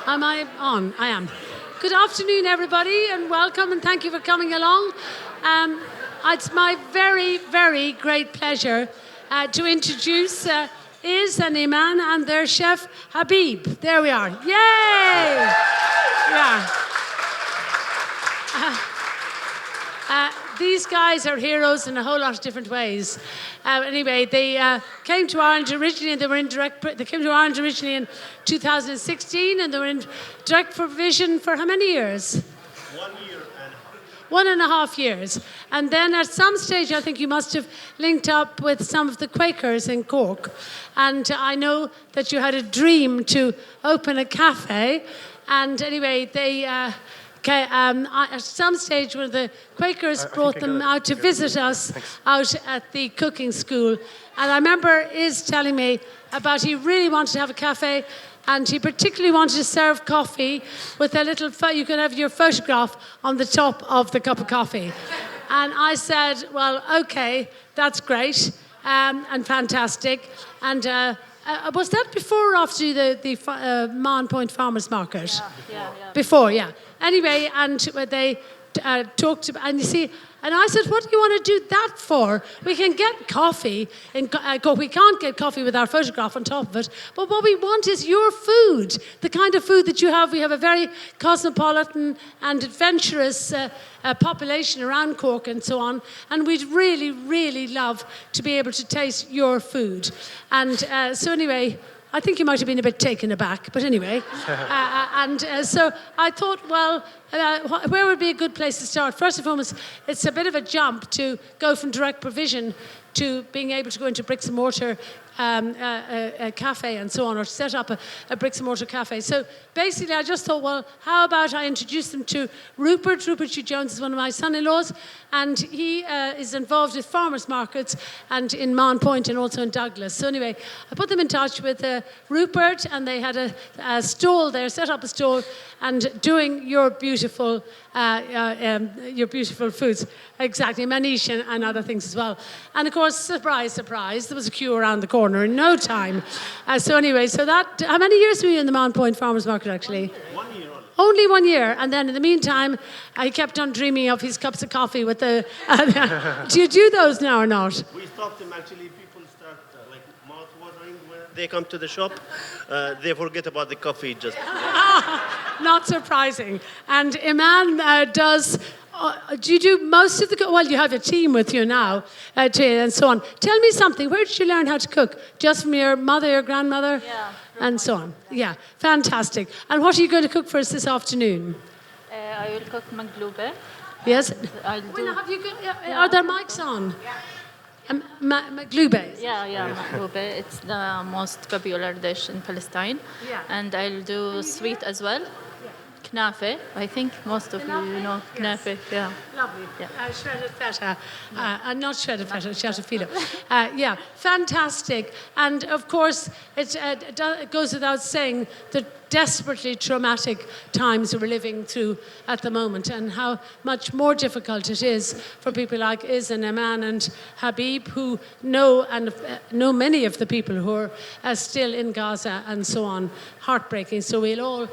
Am I on? I am. Good afternoon, everybody, and welcome, and thank you for coming along. It's my very, very great pleasure to introduce Izz and Iman and their chef, Habib. There we are. Yay! Yeah. These guys are heroes in a whole lot of different ways. Anyway, they came to Ireland originally, and they came to Ireland originally in 2016, and they were in direct provision for how many years? 1 year and a half. 1.5 years. And then at some stage, I think you must have linked up with some of the Quakers in Cork. And I know that you had a dream to open a cafe. And anyway, they... at some stage, when the Quakers brought them out to visit us out at the cooking school, and I remember Izz telling me about he really wanted to have a cafe, and he particularly wanted to serve coffee with a little. You could have your photograph on the top of the cup of coffee, and I said, "Well, okay, that's great and fantastic." And was that before or after the Mahon Point Farmers Market? Yeah. Before, yeah. Anyway, and they talked about, and you see, and I said, what do you want to do that for? We can get coffee in Cork. We can't get coffee with our photograph on top of it, but what we want is your food, the kind of food that you have. We have a very cosmopolitan and adventurous population around Cork and so on, and we'd really, really love to be able to taste your food. And so anyway, I think you might have been a bit taken aback, but anyway. So I thought, well, where would be a good place to start? First and foremost, it's a bit of a jump to go from direct provision to being able to go into bricks and mortar a cafe and so on, or set up a bricks and mortar cafe. So basically, I just thought, well, how about I introduce them to Rupert? Rupert Hugh Jones is one of my son-in-laws, and he is involved with farmers markets and in Mahon Point and also in Douglas. So anyway, I put them in touch with Rupert, and they had a stall there, set up a stall, and doing your beautiful foods, exactly, manish and other things as well. And of course, surprise, surprise, there was a queue around the corner in no time. So anyway, so that, how many years were you in the Mahon Point Farmers Market actually? 1 year only. Only 1 year, and then in the meantime, I kept on dreaming of his cups of coffee with the... do you do those now or not? We stopped them actually. People start mouth watering when they come to the shop. They forget about the coffee just. Not surprising. And Iman does... do you do most of the... Well, you have a team with you now, and so on. Tell me something. Where did you learn how to cook? Just from your mother, your grandmother? Yeah. And so on. Yeah, fantastic. And what are you going to cook for us this afternoon? I will cook Maqluba. Yes? I'll do... Are there mics on? Maqluba. Yeah, Maqluba. It's the most popular dish in Palestine. Yeah. And I'll do sweet as well. Knafeh, I think most of you know Knafeh, yeah. Lovely. Yeah. Shredded feta. Not shredded feta, shredded filo. Yeah, fantastic. And of course, it goes without saying the desperately traumatic times we're living through at the moment, and how much more difficult it is for people like Izz and Iman and Habib, who know many of the people who are still in Gaza and so on. Heartbreaking. So we'll all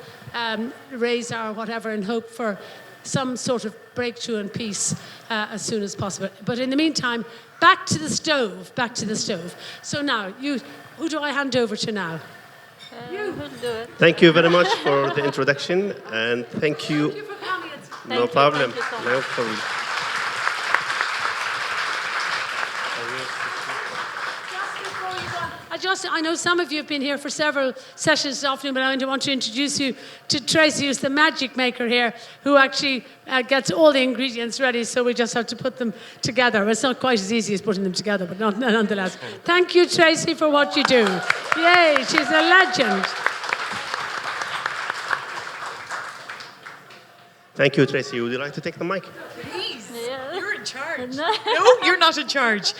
raise our whatever and hope for some sort of breakthrough and peace as soon as possible. But in the meantime, back to the stove. So now, who do I hand over to now? You will do it. Thank you very much for the introduction, and thank you. Thank you for coming. No problem. Thank you so much. No problem. I know some of you have been here for several sessions this afternoon, but I want to introduce you to Tracy, who's the magic maker here, who actually gets all the ingredients ready, so we just have to put them together. It's not quite as easy as putting them together, but nonetheless. Thank you, Tracy, for what you do. Yay, she's a legend. Thank you, Tracy. Would you like to take the mic? Please, Yeah. you're in charge. No. No, you're not in charge.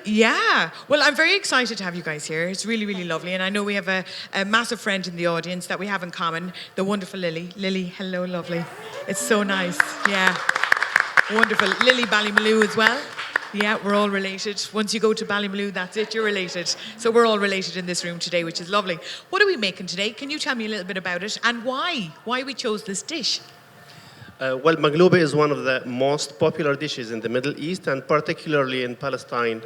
Yeah, well, I'm very excited to have you guys here. It's really, really lovely. And I know we have a massive friend in the audience that we have in common, the wonderful Lily. Lily, hello, lovely. It's so nice. Yeah, wonderful. Lily Ballymaloe as well. Yeah, we're all related. Once you go to Ballymaloe, that's it, you're related. So we're all related in this room today, which is lovely. What are we making today? Can you tell me a little bit about it and why? Why we chose this dish? Well, Maqluba is one of the most popular dishes in the Middle East, and particularly in Palestine.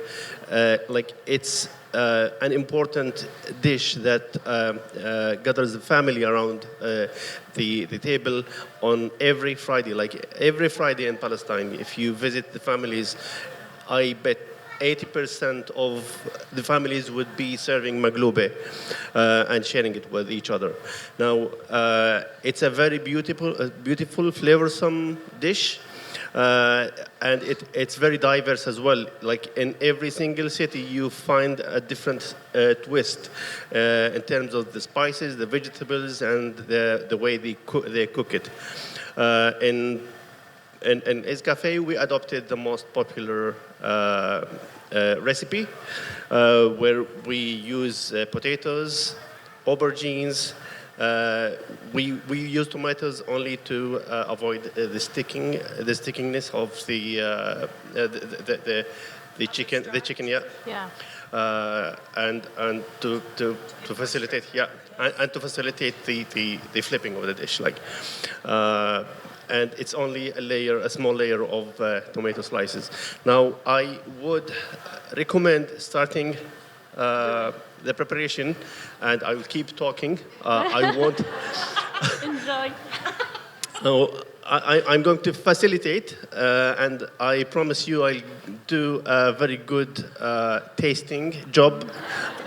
It's an important dish that gathers the family around the table on every Friday. Like every Friday in Palestine, if you visit the families, I bet 80% of the families would be serving Maqluba and sharing it with each other. Now, it's a very beautiful, flavorsome dish. And it's very diverse as well. Like in every single city, you find a different twist in terms of the spices, the vegetables, and the way they cook it. In Izz Cafe, we adopted the most popular recipe, where we use potatoes, aubergines. We use tomatoes only to avoid the stickiness of the chicken, yeah. Yeah. And to facilitate, yeah, and to facilitate the flipping of the dish, like. And it's only a small layer of tomato slices. Now, I would recommend starting the preparation, and I will keep talking. I won't. Enjoy. So I'm going to facilitate, and I promise you I'll do a very good tasting job.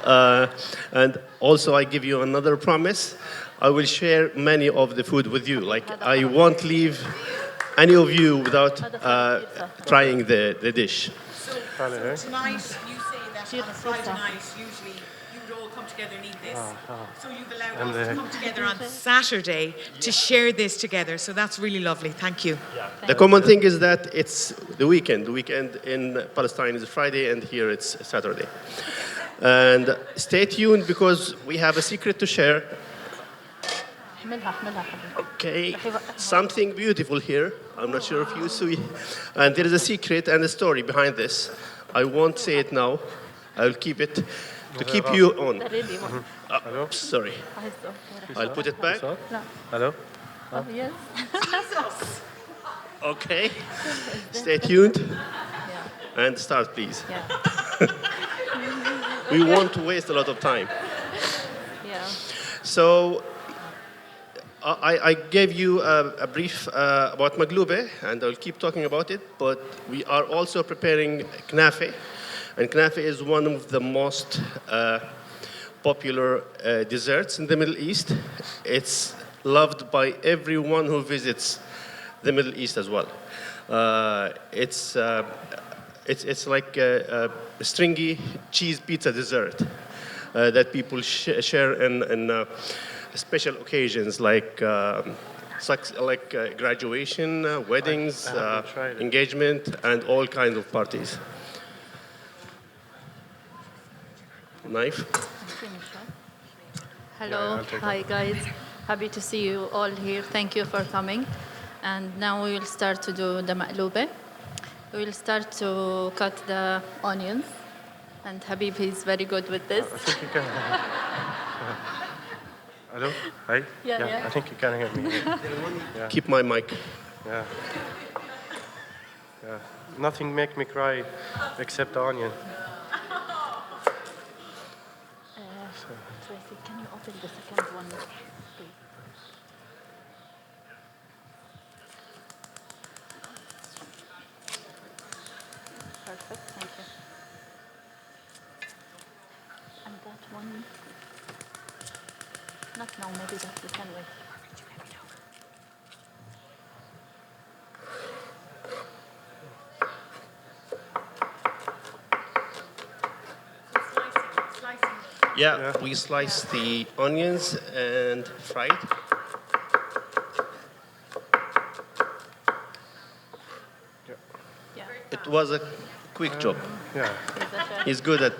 And also, I give you another promise. I will share many of the food with you. Like, I won't leave any of you without trying the dish. So tonight, you say that on a Friday night, usually you would all come together and eat this. So you've allowed us to come together on Saturday to share this together. So that's really lovely. Thank you. The common thing is that it's the weekend. The weekend in Palestine is Friday, and here it's Saturday. And stay tuned because we have a secret to share. Okay, something beautiful here. I'm not sure if you see. And there is a secret and a story behind this. I won't say it now. I'll keep it to keep you on. Sorry. I'll put it back. Hello? Oh, yes. Okay. Stay tuned. And start, please. Yeah. We won't waste a lot of time. Yeah. So, I gave you a brief about Maqluba, and I'll keep talking about it, but we are also preparing Knafeh. And Knafeh is one of the most popular desserts in the Middle East. It's loved by everyone who visits the Middle East as well. It's like a stringy cheese pizza dessert that people share in special occasions like graduation, weddings, engagement, and all kinds of parties. Knife. Hello. Hi, guys. Happy to see you all here. Thank you for coming. And now we will start to do the maqluba. We will start to cut the onions. And Habib is very good with this. I think you can. Hello? Hi? Yeah. I think you can hear me. Yeah. Keep my mic. Yeah. Nothing make me cry except the onion. Tracy, can you open the second one, please? Perfect, thank you. And that one, not now, maybe that we can wait. Yeah, we slice the onions and fry it. Yeah. It was a quick job. Yeah. He's good at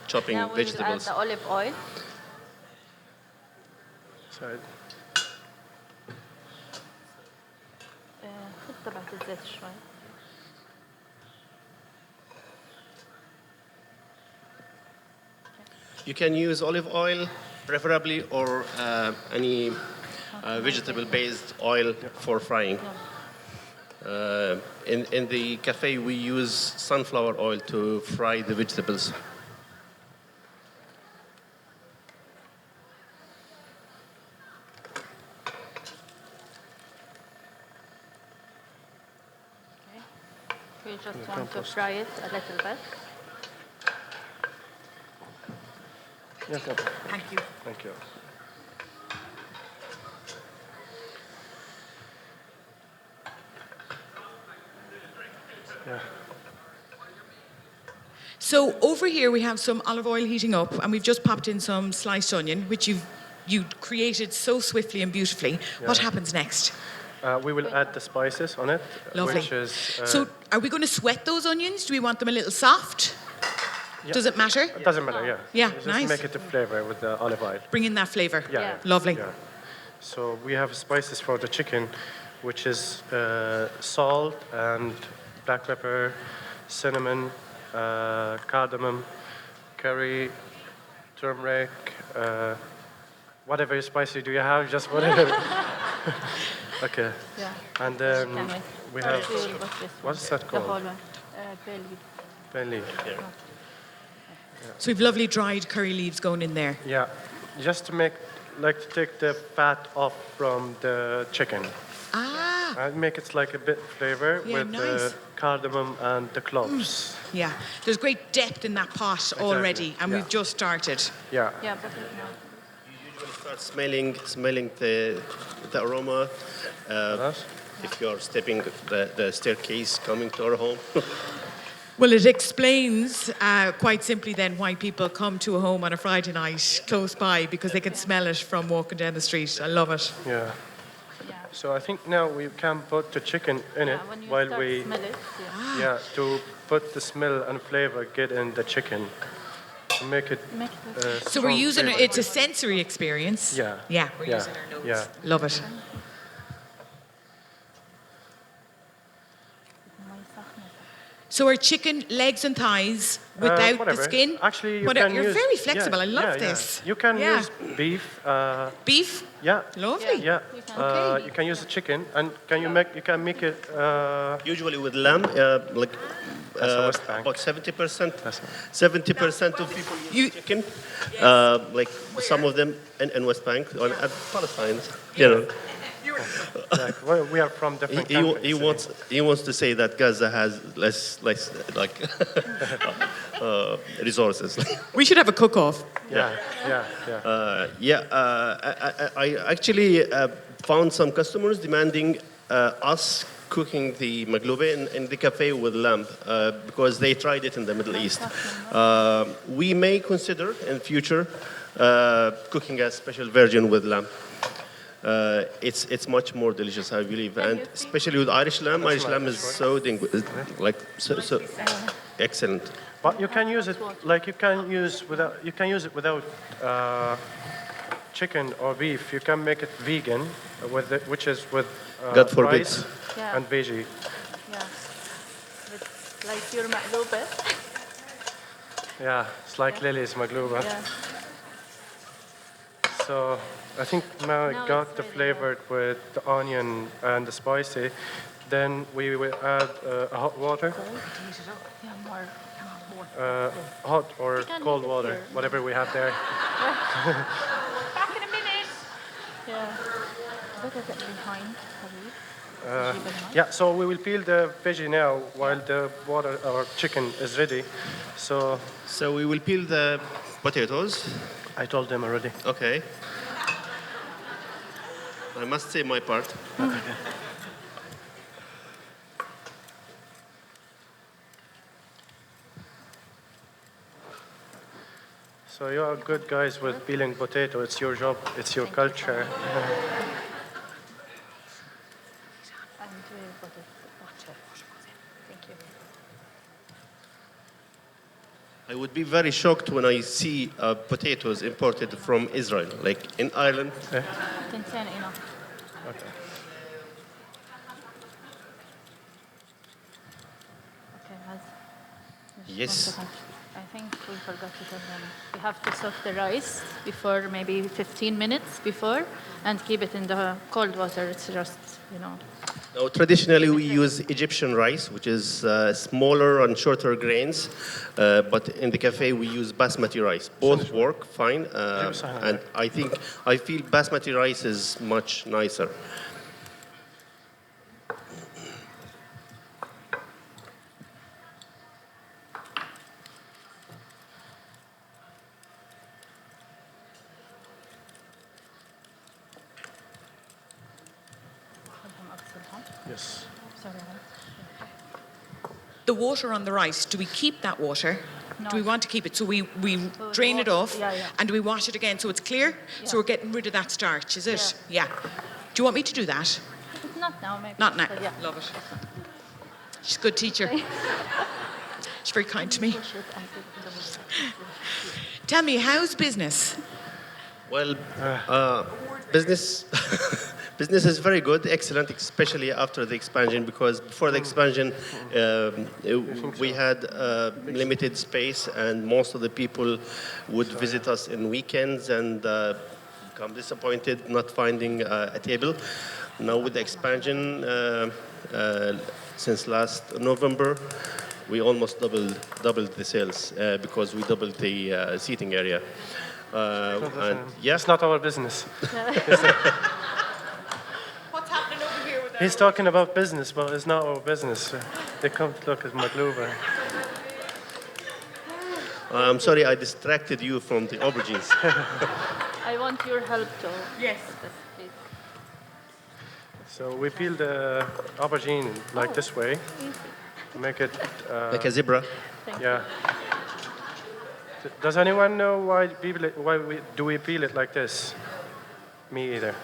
chopping Now we will add vegetables. the olive oil. Side. خد تبعت الزيت شوي. You can use olive oil, preferably, or any vegetable-based oil for frying. In the cafe, we use sunflower oil to fry the vegetables. We just want to fry it a little bit. Yes, sir. Thank you. Thank you. Yeah. So over here we have some olive oil heating up, and we've just popped in some sliced onion, which you created so swiftly and beautifully. What happens next? We will add the spices on it, Lovely. which is... So are we going to sweat those onions? Do we want them a little soft? Yeah. Does it matter? It doesn't matter, yeah. Yeah, Just nice. make it a flavor with the olive oil. Bring in that flavour. Yeah. Lovely. Yeah. So we have spices for the chicken, which is salt and black pepper, cinnamon, cardamom, curry, turmeric, whatever spicy do you have, just whatever. Okay. Yeah. And then Can we Or have, we will put this one. what's that The called? whole one. Bay leaf. Bay leaf. So we've lovely dried curry leaves going in there. Yeah, just to make, like to take the fat off from the chicken. Ah, And make it like a bit flavor Yeah, with nice. the cardamom and the cloves. yeah. There's great depth in that pot already, and yeah. we've just started. Yeah. Yeah, but no. Usually start smelling the aroma Yes. if you're stepping the staircase coming to our home. Well, it explains quite simply then why people come to a home on a Friday night close by, because they can smell it from walking down the street. I love it. Yeah. Yeah. So I think now we can put the chicken in it Yeah, when you while start we, smell it, yeah. yeah, to put the smell and flavor get in the chicken. To make it. Make it So we're strong using it, flavor. it's a sensory experience. Yeah. Yeah, we're Yeah. using our nose. Yeah. Love it. So our chicken legs and thighs without the Whatever. skin? Actually, you Whatever. can You're use, very flexible. yeah, I love yeah, yeah. this. You can Yeah. use beef. Beef? Yeah. Lovely. Yeah. You can. Okay. You can use the chicken, and you can make it. Usually with lamb, like That's the West Bank. about 70%. That's 70% of people You- use chicken. Like some of them in West Bank, at Palestine. You know, like, we are from different he countries. he wants to say that Gaza has less like resources. We should have a cook-off. Yeah. Yeah. Yeah. I actually found some customers demanding us cooking the Maqluba in the cafe with lamb because they tried it in the Middle East. We may consider in future cooking a special version with lamb. It's much more delicious, I believe, and especially with Irish lamb. Irish lamb is so so excellent. But you can use it like you can use it without chicken or beef. You can make it vegan with it, which is with God forbid. rice Yeah. and veggie. Yeah. It's like your Maqluba. Yeah, it's like Lily's Maqluba. Yeah. So I think now Now it got it's the ready, flavored with the onion and the spicy. Then we will add hot water, Yeah, more. hot or can cold leave it water, here. whatever we have there. Back in a minute. Yeah. What is it behind? Yeah, so we will peel the veggie now while the water or chicken is ready. So So we will peel the potatoes. I told them already. Okay. I must say my part. So you are good guys with peeling potato. It's your job. It's your culture. And we put it water. Thank you. I would be very shocked when I see potatoes imported from Israel, like in Ireland. Tintin enough. Okay. Okay, guys. Yes. think we forgot to tell them. We have to soak the rice before maybe 15 minutes before and keep it in the cold water. It's just, Now, traditionally, we use Egyptian rice, which is smaller and shorter grains. But in the cafe, we use basmati rice. Both work fine. And I feel basmati rice is much nicer. Yes. The water on the rice, do we keep that water? No. Do we want to keep it? So we drain it off and do we wash it again so it's clear? So we're getting rid of that starch, is it? Yeah. Do you want me to do that? Not now, maybe. Not now. But yeah. Love it. She's a good teacher. She's very kind to me. Tell me, how's business? Well, business business is very good, excellent, especially after the expansion, because before the expansion, we had limited space, and most of the people would visit us in weekends and become disappointed not finding a table. Now with the expansion, since last November, we almost doubled the sales because we doubled the seating area. It's not our business. What's happening over here with He's talking about business, but it's not our business. They come to look at Maqluba. I'm sorry, I distracted you from the aubergines. I want your help too. Yes. Please. So we peel the aubergine like this way. Easy. To make it... Like a zebra. Thank Yeah. Does anyone know why do we peel it like this? Me either.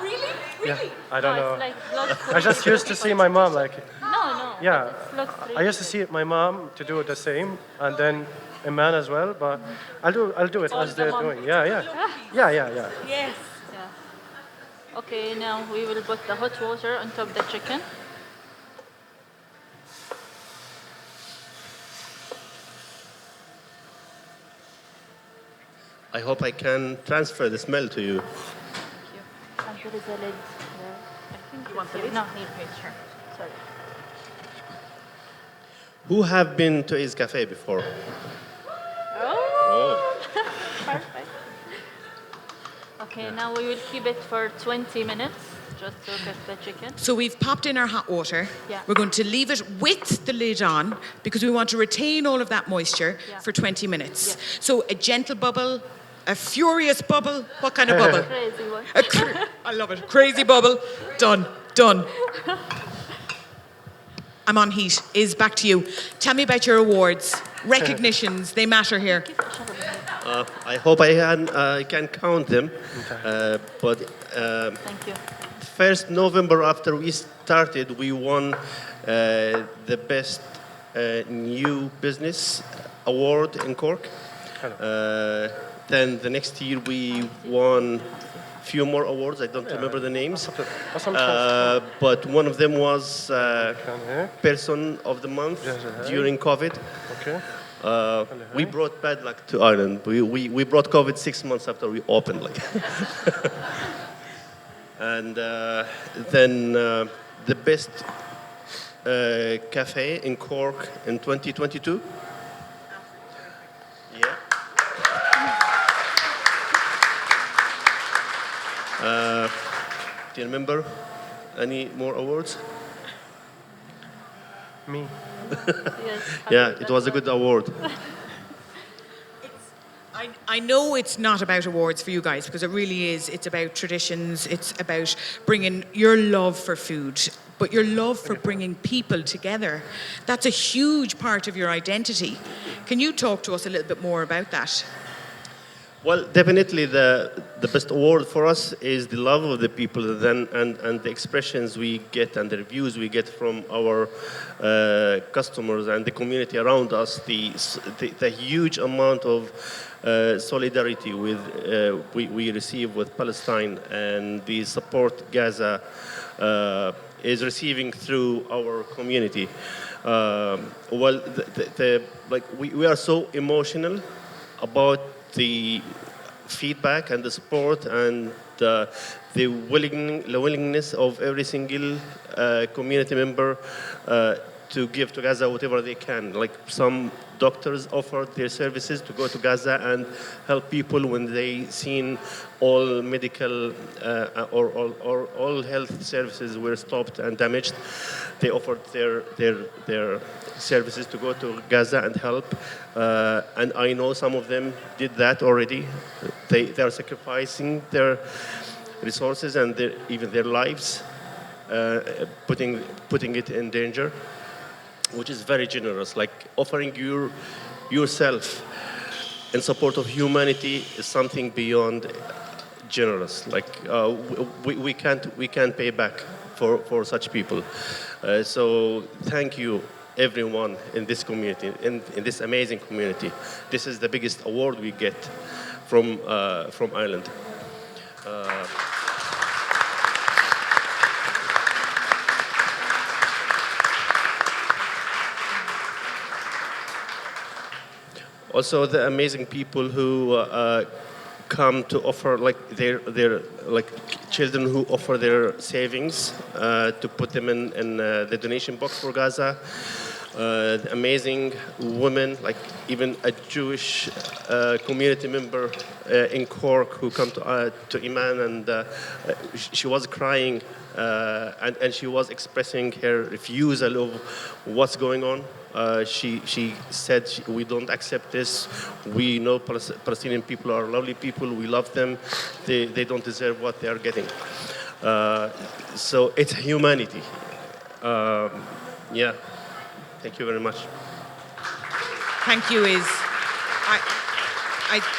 Really? Yeah, I don't No, know. it's like blood I just used to see my mom like, No. yeah. It's blood I used to see my mom to do the same, and then a man as well. But I'll do it All as the they're mom. doing. Yeah. Yes. Yeah. Okay, now we will put the hot water on top of the chicken. I hope I can transfer the smell to you. And there is a lid there. I think you want the lid? No, here, sure. Sorry. Who have been to Izz Cafe before? Oh! Perfect. Okay, now we will keep it for 20 minutes, just to cook the chicken. So we've popped in our hot water. Yeah. We're going to leave it with the lid on because we want to retain all of that moisture Yeah. for 20 minutes. Yeah. So a gentle bubble, a furious bubble. What kind of bubble? Crazy one. I love it. Crazy bubble. Done. I'm on heat. Izz, back to you. Tell me about your awards. Recognitions, they matter here. I hope I can count them. But Thank you. 1st November after we started, we won the best new business award in Cork. Then the next year we won a few more awards. I don't remember the names. But one of them was Person of the Month during COVID. Okay. We brought bad luck to Ireland. We brought COVID 6 months after we opened. And then the best cafe in Cork in 2022. Yeah. Do you remember any more awards? Me. Yes. Yeah, it was a good award. I know it's not about awards for you guys because it really is. It's about traditions. It's about bringing your love for food, but your love for bringing people together. That's a huge part of your identity. Can you talk to us a little bit more about that? Well, definitely the best award for us is the love of the people and the expressions we get and the reviews we get from our customers and the community around us, the huge amount of solidarity we receive with Palestine and the support Gaza is receiving through our community. Well, we are so emotional about the feedback and the support and the willingness of every single community member to give to Gaza whatever they can. Like some doctors offered their services to go to Gaza and help people when they seen all medical or all health services were stopped and damaged. They offered their services to go to Gaza and help. And I know some of them did that already. They are sacrificing their resources and even their lives, putting it in danger, which is very generous. Like offering yourself in support of humanity is something beyond generous. Like we can't pay back for such people. So thank you, everyone in this community, in this amazing community. This is the biggest award we get from Ireland. Also, the amazing people who come to offer, like their like children who offer their savings to put them in the donation box for Gaza. The amazing women, like even a Jewish community member in Cork who come to Iman, and she was crying and she was expressing her refusal of what's going on. She said, we don't accept this. We know Palestinian people are lovely people. We love them. They don't deserve what they are getting. So it's humanity. Yeah. Thank you very much. Thank you, Izz.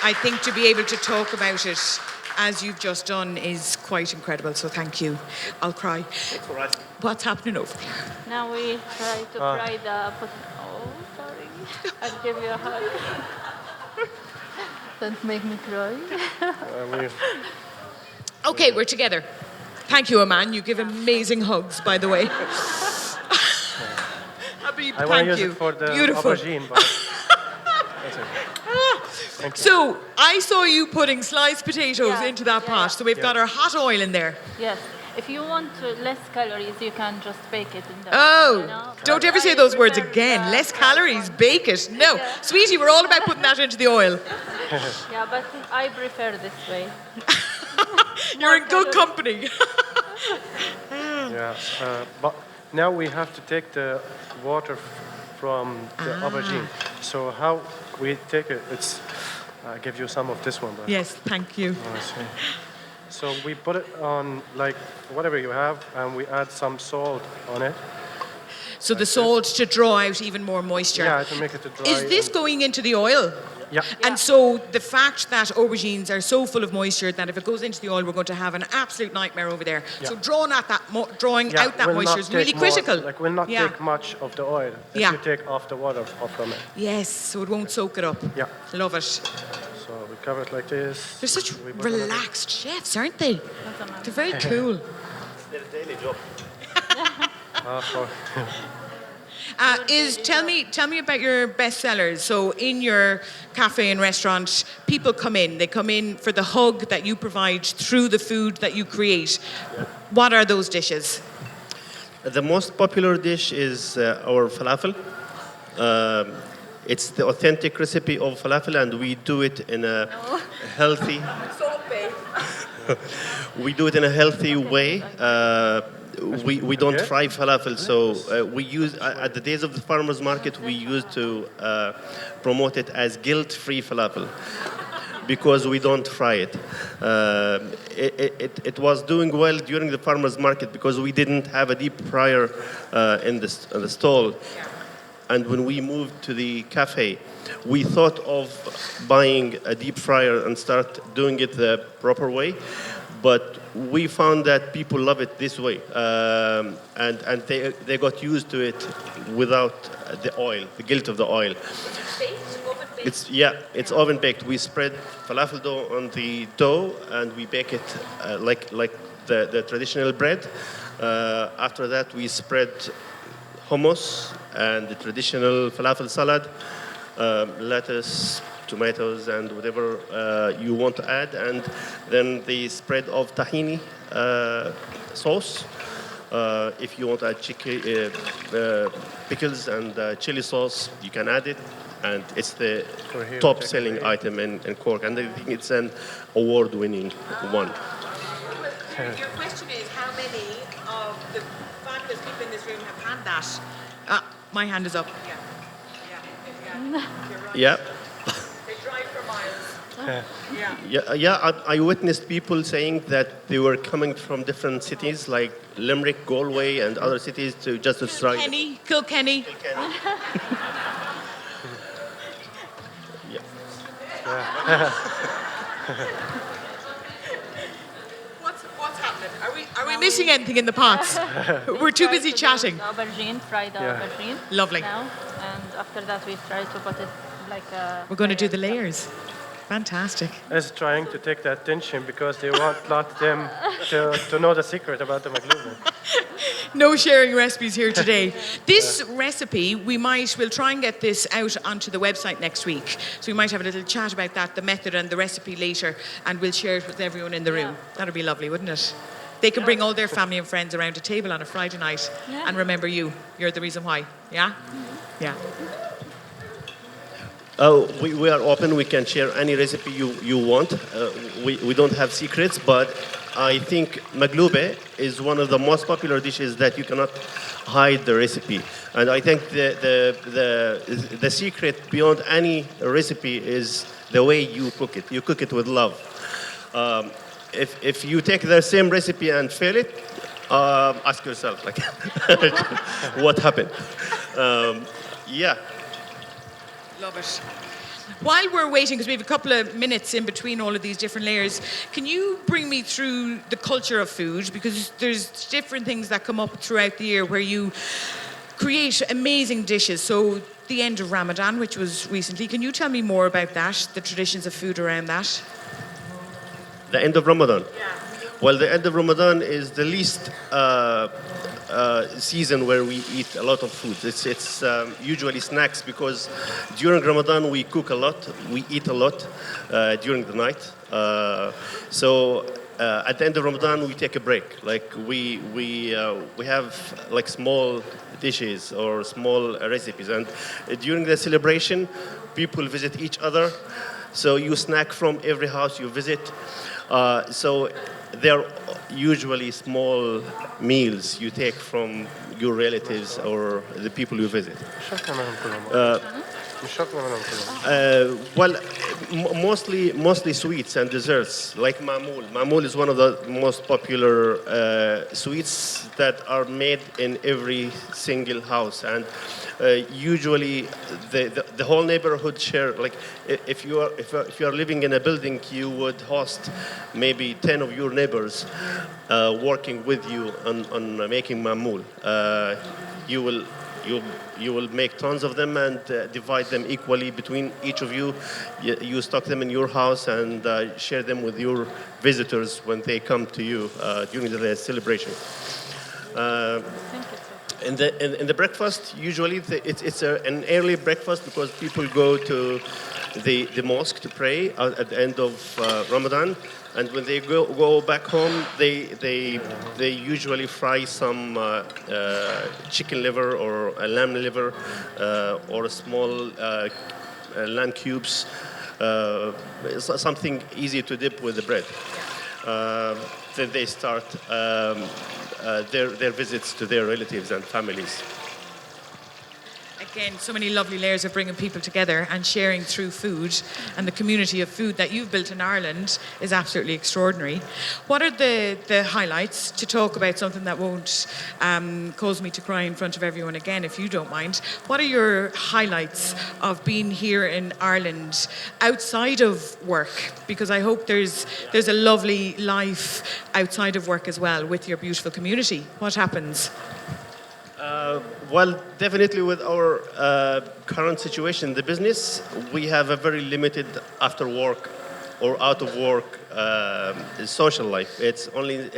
I think to be able to talk about it as you've just done is quite incredible, so thank you. I'll cry. That's all right. What's happening over there? Now we try to fry the oh, sorry. I'll give you a hug. Don't make me cry. Okay, we're together. Thank you, Aman. You give amazing hugs, by the way. Habib, I want to thank use you. it for the Beautiful. aubergine, but that's okay. Thank you. So I saw you putting sliced potatoes Yeah, into that yeah, pot. yeah. So we've got our hot oil in there. Yes. If you want less calories, you can just bake it in the Oh, you know? don't ever I say those words prefer again. the Less fried calories, one. bake it. No. Yeah. Sweetie, we're all about putting that into the oil. Yeah, but I prefer this way. You're in good calories. company. Yeah, but now we have to take the water from the aubergine. So how we take it? It's I'll give you some of this one. But Yes, thank you. let's see. So we put it on like whatever you have, and we add some salt on it. So the salt to draw out even more moisture. Yeah, to make it to dry. Is this and- going into the oil? Yeah. And so the fact that aubergines are so full of moisture that if it goes into the oil, we're going to have an absolute nightmare over there. Yeah. So drawing out that Yeah, out that will moisture not is really take more- critical. Like will not Yeah. take much of the oil if Yeah. you take off the water from it. Yes, so it won't soak it up. Yeah. Love it. So we cover it like this. They're such We put another- relaxed chefs, aren't they? They're very cool. Their daily job. Oh, Tell me about your best sellers. So in your cafe and restaurant, people come in. They come in for the hug that you provide through the food that you create. What are those dishes? The most popular dish is our falafel. It's the authentic recipe of falafel, and we do it in a healthy. We do it in a healthy way. We don't fry falafel, so we use at the days of the farmers market we used to promote it as guilt-free falafel because we don't fry it. It was doing well during the farmers market because we didn't have a deep fryer in the stall. And when we moved to the cafe, we thought of buying a deep fryer and start doing it the proper way. But we found that people love it this way, and they got used to it without the oil, the guilt of the oil. It's oven baked. We spread falafel dough on the dough, and we bake it like the traditional bread, After that, we spread hummus and the traditional falafel salad, lettuce, tomatoes, and whatever you want to add, and then the spread of tahini sauce. If you want to add pickles and chili sauce, you can add it, and it's the top-selling item in Cork, and I think it's an award-winning one. Your question is how many of the fabulous people in this room have had that? My hand is up. Yeah. You're right. Yeah. They drive for miles. I witnessed people saying that they were coming from different cities like Limerick, Galway, and other cities to just to try. Kilkenny. What's happening? Are we missing anything in the pots? We're too busy chatting. Aubergine, fried aubergine. Lovely. Now, and after that we try to put it like a... We're going to do the layers. Fantastic. Is trying to take the attention because they want not them to know the secret about the Maqluba. No sharing recipes here today. This recipe, we'll try and get this out onto the website next week. So we might have a little chat about that, the method and the recipe later, and we'll share it with everyone in the room. That'd be lovely, wouldn't it? They can bring all their family and friends around a table on a Friday night and remember you. You're the reason why. Yeah? Mm-hmm. Yeah. We are open. We can share any recipe you want. We don't have secrets, but I think Maqluba is one of the most popular dishes that you cannot hide the recipe. And I think the secret beyond any recipe is the way you cook it. You cook it with love. If you take the same recipe and fail it, ask yourself, like, what happened? Yeah. Love it. While we're waiting, because we have a couple of minutes in between all of these different layers, can you bring me through the culture of food? Because there's different things that come up throughout the year where you create amazing dishes. So the end of Ramadan, which was recently, can you tell me more about that, the traditions of food around that? The end of Ramadan? Yeah. Well, the end of Ramadan is the least season where we eat a lot of food. It's usually snacks because during Ramadan we cook a lot, we eat a lot during the night. So at the end of Ramadan we take a break. Like we have like small dishes or small recipes, and during the celebration people visit each other. So you snack from every house you visit. So they're usually small meals you take from your relatives or the people you visit. Well, mostly sweets and desserts, like mamul. Mamul is one of the most popular sweets that are made in every single house, and usually the whole neighborhood share. Like if you are living in a building, you would host maybe 10 of your neighbors working with you on making mamul. You will make tons of them and divide them equally between each of you. You stock them in your house and share them with your visitors when they come to you during the celebration. In the breakfast, usually it's an early breakfast because people go to the mosque to pray at the end of Ramadan. And when they go back home, they usually fry some chicken liver or a lamb liver or a small lamb cubes, something easy to dip with the bread. Then they start their visits to their relatives and families. Again, so many lovely layers of bringing people together and sharing through food, and the community of food that you've built in Ireland is absolutely extraordinary. What are the highlights, to talk about something that won't cause me to cry in front of everyone again, if you don't mind? What are your highlights of being here in Ireland outside of work? Because I hope there's a lovely life outside of work as well with your beautiful community. What happens? Well, definitely with our current situation in the business, we have a very limited after-work or out of work social life. It's only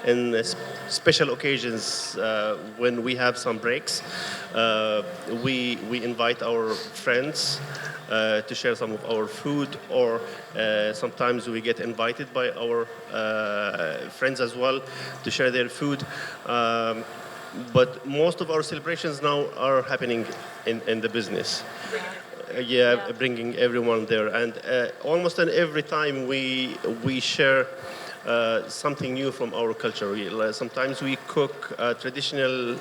in special occasions when we have some breaks. We invite our friends to share some of our food, or sometimes we get invited by our friends as well to share their food. But most of our celebrations now are happening in the business. Bringing everyone there, and almost every time we share something new from our culture. Sometimes we cook a traditional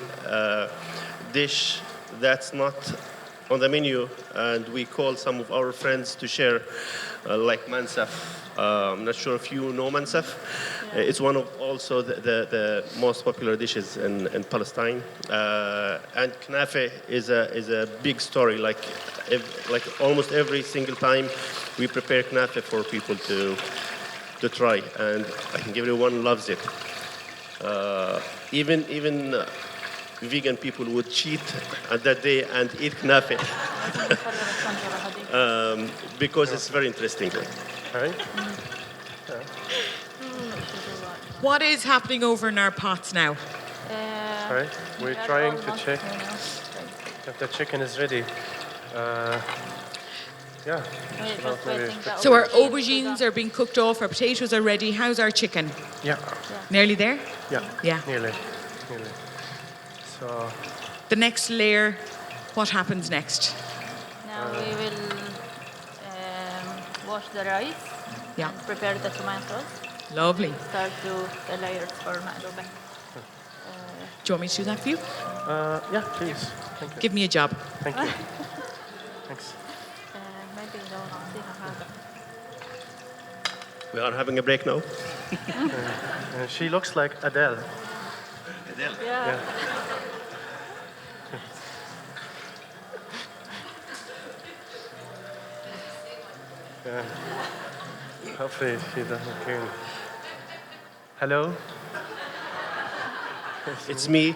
dish that's not on the menu, and we call some of our friends to share, like mansaf. I'm not sure if you know mansaf. It's one of also the most popular dishes in Palestine. And Knafeh is a big story. Like almost every single time we prepare Knafeh for people to try, and I think everyone loves it. Even vegan people would cheat at that day and eat Knafeh because it's very interesting. Right? What is happening over in our pots now? Right? We're trying to check if the chicken is ready. Yeah. So our aubergines are being cooked off, our potatoes are ready. How's our chicken? Yeah. Nearly there? Yeah. Yeah. Nearly. So The next layer, what happens next? Now we will wash the rice Yeah. and prepare the tomatoes. Lovely. Start do the layers for Maqluba. Do you want me to do that for you? yeah, please. Thank you. Give me a job. Thank you. Thanks. Maybe لو نعطيها هذا. We are having a break now. She looks like Adele. Yeah. Yeah. Hopefully she doesn't hear me. Hello? It's me.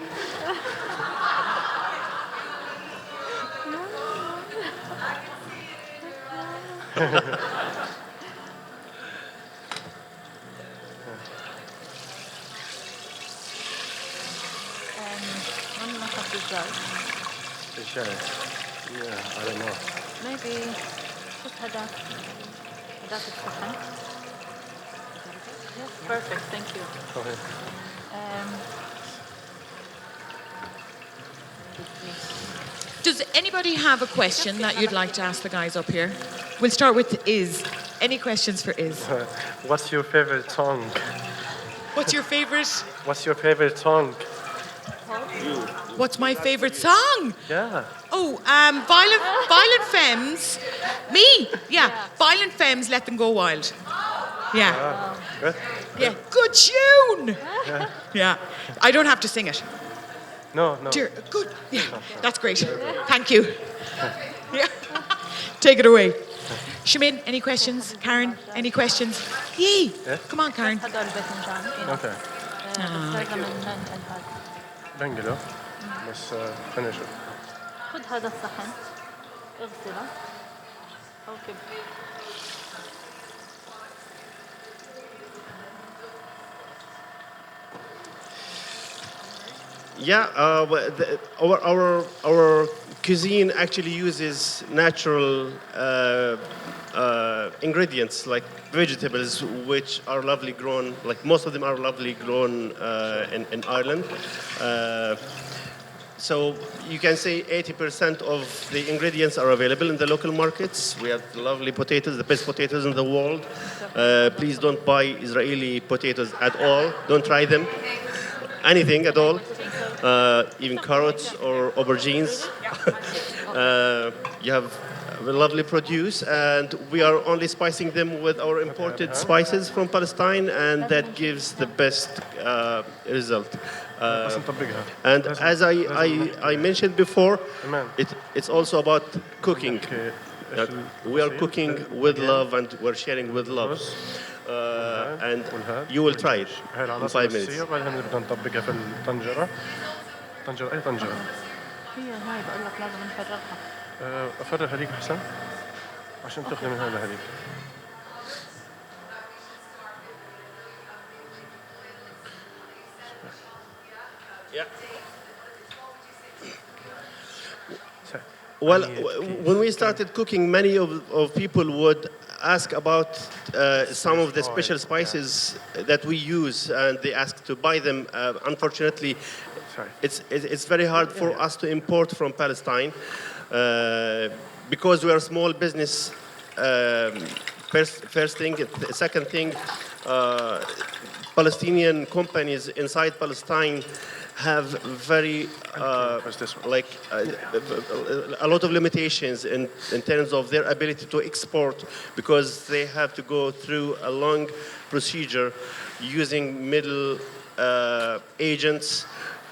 One more cup of rice. Yeah, I don't know. Maybe just هداك الصحن. Yes, perfect. Thank you. Okay. Does anybody have a question that you'd like to ask the guys up here? We'll start with Izz. Any questions for Izz? What's your favorite song? What's your favorite? What's your favorite song? What's my favorite song? Yeah. Oh, Violent Femmes. Me? Yeah. Violent Femmes, Let Them Go Wild. Yeah. Good. Yeah. Good tune. Yeah. I don't have to sing it. No. Dear, good. Yeah. That's great. Thank you. Yeah. Take it away. Shamin, any questions? Karen, any questions? Yay. Come on, Karen. هذا الباذنجان. Okay. بس هذا من هذا. Bangalo. Let's finish it. خذ هذا الصحن. اغسله. أو كب. Yeah, our cuisine actually uses natural ingredients like vegetables, which are lovely grown. Like most of them are lovely grown in Ireland. So you can say 80% of the ingredients are available in the local markets. We have lovely potatoes, the best potatoes in the world. Please don't buy Israeli potatoes at all. Don't try them. Anything at all. Even carrots or aubergines. You have lovely produce, and we are only spicing them with our imported spices from Palestine, and that gives the best result. And as I mentioned before, it's also about cooking. We are cooking with love, and we're sharing with love. And you will try it in 5 minutes. وبعدين بدنا نطبقها في الطنجرة. طنجرة أي طنجرة؟ هي هاي بقول لك لازم نفرغها. أفرغ هذيك أحسن عشان تاخذي من هذا هذيك. Yeah. So, Well, I need it, please. when we started cooking, many of people would ask about some of the Oil, special yeah. spices that we use, and they ask to buy them. Unfortunately, Sorry. it's very hard for us to import from Palestine because we are a small business. First thing, second thing, Palestinian companies inside Palestine have very What's this one? like a lot of limitations in terms of their ability to export because they have to go through a long procedure using middle agents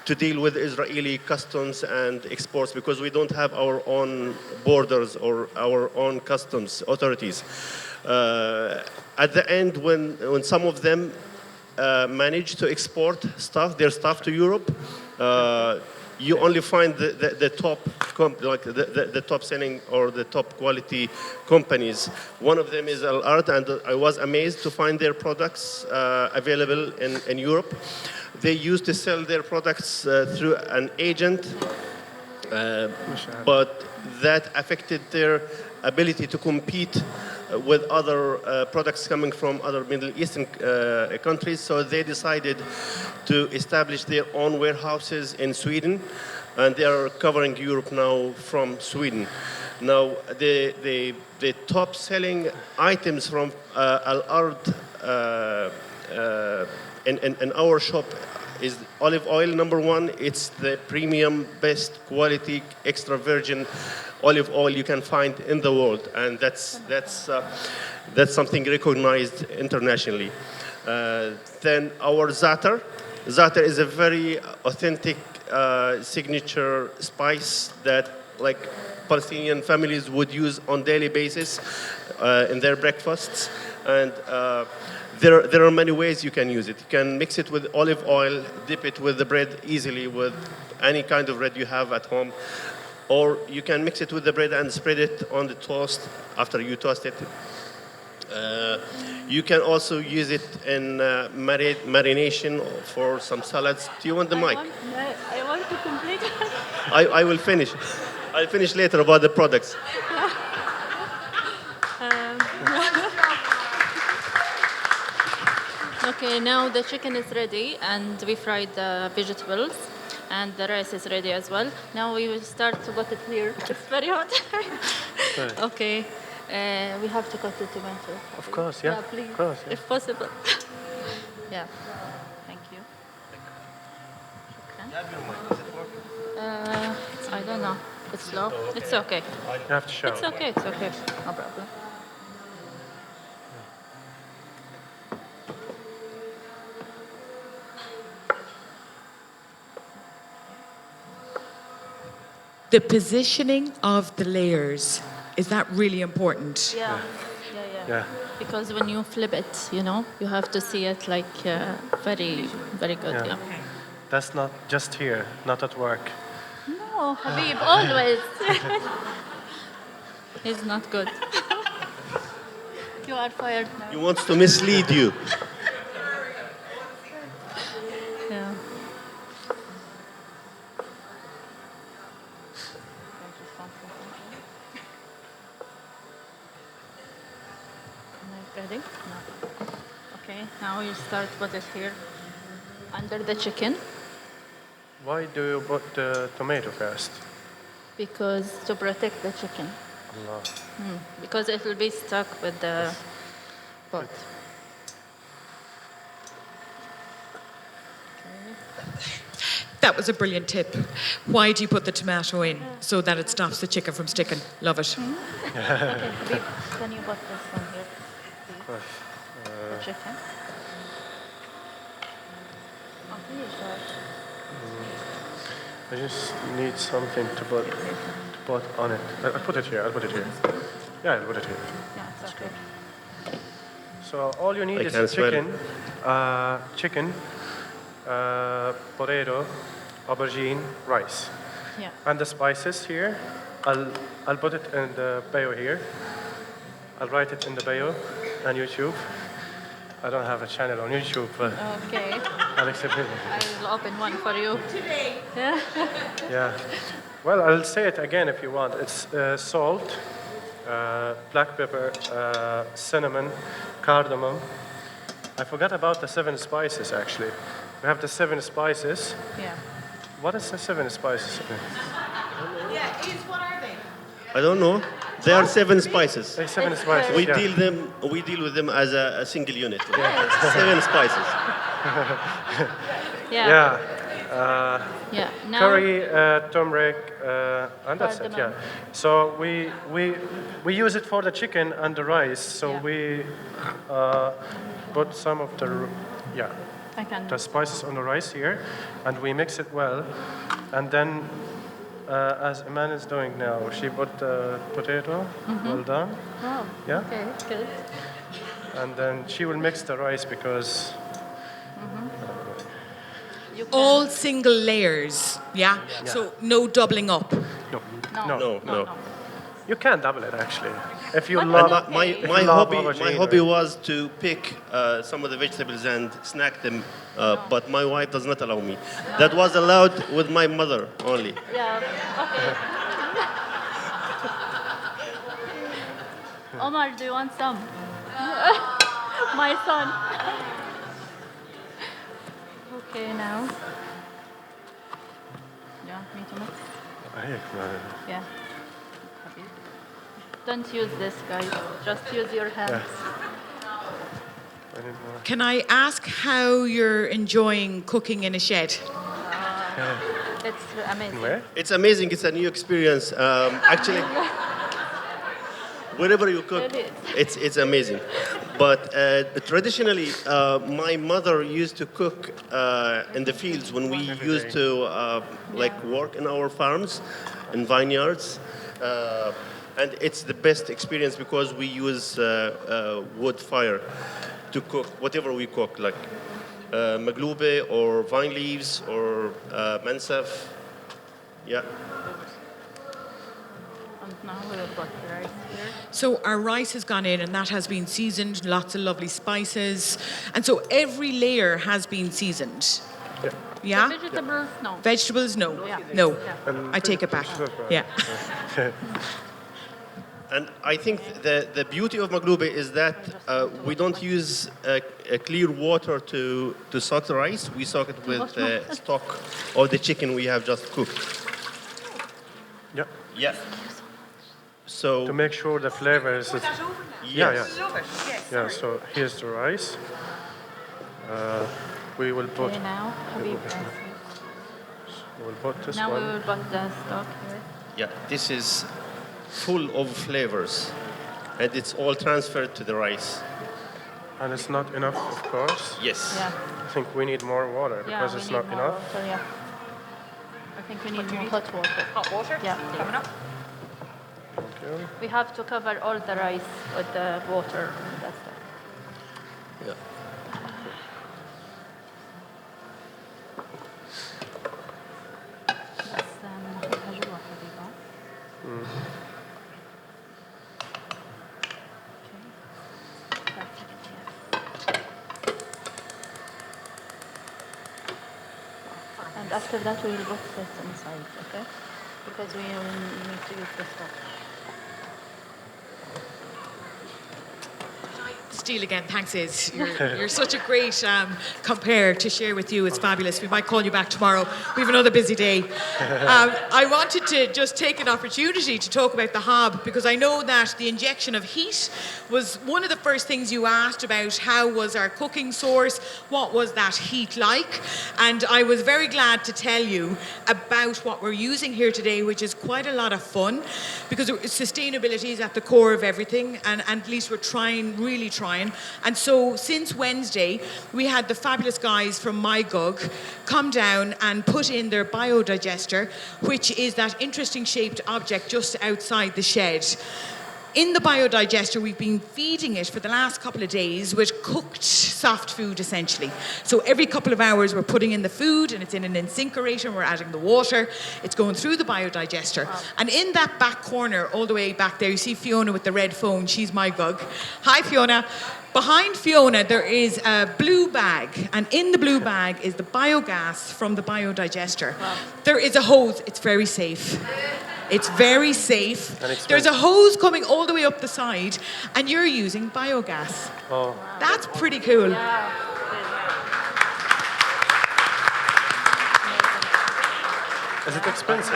to deal with Israeli customs and exports because we don't have our own borders or our own customs authorities. At the end, when some of them manage to export their stuff to Europe, you only find the top, the top selling or the top quality companies. One of them is Al Ard, and I was amazed to find their products available in Europe. They used to sell their products through an agent, but that affected their ability to compete with other products coming from other Middle Eastern countries. So they decided to establish their own warehouses in Sweden, and they are covering Europe now from Sweden. Now, the top selling items from Al Ard in our shop is olive oil, number one. It's the premium, best quality, extra virgin olive oil you can find in the world, and that's something recognized internationally. Then our za'atar. Za'atar is a very authentic signature spice that like Palestinian families would use on daily basis in their breakfasts, and there are many ways you can use it. You can mix it with olive oil, dip it with the bread easily with any kind of bread you have at home, or you can mix it with the bread and spread it on the toast after you toast it. You can also use it in marination for some salads. Do you want the mic? I want to complete it. I will finish. I'll finish later about the products. Okay, now the chicken is ready and we fried the vegetables and the rice is ready as well. Now we will start to cut it here. It's very hot. Okay, we have to cut the tomato. Of course, yeah. Yeah, please, Of course, yeah. if possible. Yeah, thank you. I don't know. It's low. It's okay. You have to show. It's okay. It's okay. No problem. The positioning of the layers, is that really important? Yeah. Yeah. Because when you flip it, you know, you have to see it like very, very good. Yeah. Yeah. That's not just here, not at work. No, Habib, always. It's not good. You are fired now. He wants to mislead you. Yeah. Ready? No. Okay, now you start put it here under the chicken Why do you put the tomato first? because to protect the chicken. Allah. Because it will be stuck with the pot. That was a brilliant tip. Why do you put the tomato in? So that it stops the chicken from sticking. Love it. Okay, Habib, can you put this one here, please? The chicken. I just need something to put on it. I'll put it here. I'll put it here. Yeah, I'll put it here. Yeah, it's okay. So all you need I is can smell chicken, potato, aubergine, rice, Yeah. and the spices here. I'll put it in the bio here. I'll write it in the bio on YouTube. I don't have a channel on YouTube, but Okay. Alex, I will open one for you. Yeah. yeah. Well, I'll say it again if you want. It's salt, black pepper, cinnamon, cardamom. I forgot about the 7 spices, actually. We have the 7 spices. Yeah. What is the 7 spices? Yeah, what are they? I don't know. There are 7 spices. There's 7 It's, spices. We yeah. deal with them as a single unit. 7 spices. Yeah. Yeah. Yeah. Now, Curry, turmeric, and that's it. Yeah. Cardamom. So we use it for the chicken and the rice. So Yeah. we put some of I can. the spices on the rice here, and we mix it well, and then. As Iman is doing now, she put the potato, well done, Wow. yeah, Okay. Good. and then she will mix the rice because You can. All single layers, yeah? So no doubling up. No. you can't double it actually. If you But- love And My, Okay. my, love hobby, aubergine, my right? hobby was to pick some of the vegetables and snack them, but my wife does not allow me. That was allowed with my mother only. Yeah. Okay. Omar, do you want some? My son. Okay, now. Yeah, me too much. Yeah. Happy. Don't use this, guys. Just use your hands. Can I ask how you're enjoying cooking in a shed? It's amazing. Where? It's amazing. It's a new experience. Actually, wherever you cook, Really? it's amazing. But traditionally, my mother used to cook in the fields when we used to work in our farms and vineyards. And it's the best experience because we use wood fire to cook whatever we cook, like Maqluba or vine leaves or mansaf. Yeah. And now we'll put the rice here. So our rice has gone in and that has been seasoned, lots of lovely spices. And so every layer has been seasoned. Yeah? The vegetables, no. Vegetables, no. Yeah. No. Yeah. I take it back. Yeah. And I think the beauty of Maqluba is that we don't use a clear water to soak the rice. We soak it with stock of the chicken we have just cooked. Yeah. Yeah. So To make sure the flavors. yes. Yeah. So here's the rice. We will put. Okay, now, Habib. We'll put this Now we one. will put the stock here. Yeah. This is full of flavors, and it's all transferred to the rice. And it's not enough, of course. Yes. Yeah. I think we need more water Yeah, because we it's need not more enough. water, yeah. I think we need more hot water. Hot water? Yeah. Coming up. Thank you. We have to cover all the rice with the water. That's it. Yeah. بس نحطها جوا حبيبة. Okay. Perfect, yes. And after that we will put this inside, okay? Because we will need to use the stock. Steele again, thanks Izz. You're such a great compare to share with you. It's fabulous. We might call you back tomorrow. We have another busy day. I wanted to just take an opportunity to talk about the hob because I know that the injection of heat was one of the first things you asked about. How was our cooking source? What was that heat like? And I was very glad to tell you about what we're using here today, which is quite a lot of fun because sustainability is at the core of everything, and at least we're really trying. And so since Wednesday, we had the fabulous guys from MyGug come down and put in their biodigester, which is that interesting shaped object just outside the shed. in the biodigester, we've been feeding it for the last couple of days with cooked soft food, essentially. So every couple of hours, we're putting in the food, and it's in an incinerator, and we're adding the water. It's going through the biodigester. Wow. And in that back corner, all the way back there, you see Fiona with the red phone. She's my gug. Hi, Fiona. Behind Fiona, there is a blue bag, and in the blue bag is the biogas from the biodigester. Wow. There is a hose. It's very safe. It's very safe. There's a hose coming all the way up the side, and you're using biogas. Oh. That's pretty cool. Yeah. Is it expensive?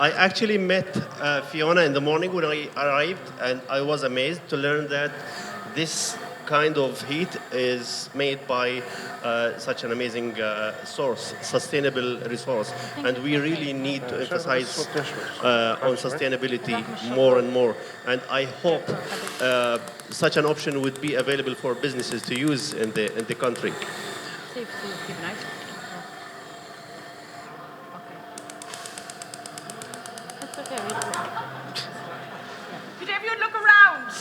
I actually met Fiona in the morning when I arrived, and I was amazed to learn that this kind of heat is made by such an amazing source, sustainable resource. And we really need to emphasize on sustainability more and more. And I hope such an option would be available for businesses to use in the country. Could everyone look around?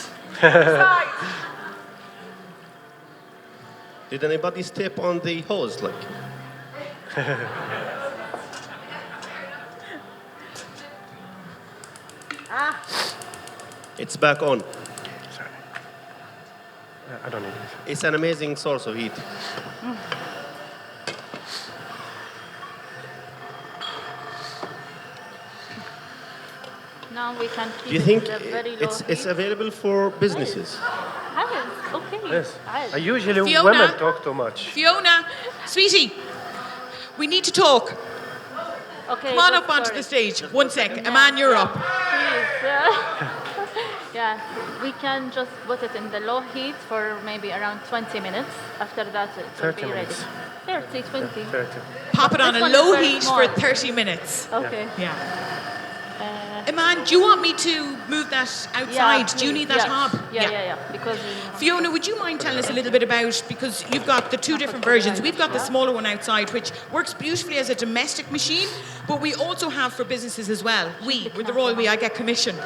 Did anybody step on the hose, like? It's back on. Sorry. I don't need it. It's an amazing source of heat. Now we can keep Do you think it at a very low it's available for businesses? Okay. Yes. Usually Fiona? women talk too much. Fiona, sweetie, we need to talk. Okay. Come on up onto the stage. One sec. Aman, you're up. Please. Yeah, we can just put it in the low heat for maybe around 20 minutes. After that, it will be ready. 30, 20. 30. Pop it on a low heat for 30 minutes. Okay. Yeah. Iman, do you want me to move that outside? Yeah, do you need that hob? Yeah. Because Fiona, would you mind telling us a little bit about, because you've got the two different versions. We've got the smaller one outside, which works beautifully as a domestic machine, but we also have for businesses as well. We're the royal we, I get commission.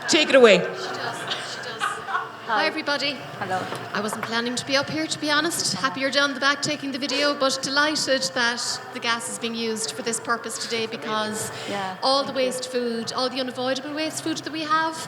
Take it away. She does. Hi everybody. Hello. I wasn't planning to be up here, to be honest. Happy you're down the back taking the video, but delighted that the gas is being used for this purpose today, because all the waste food, all the unavoidable waste food that we have,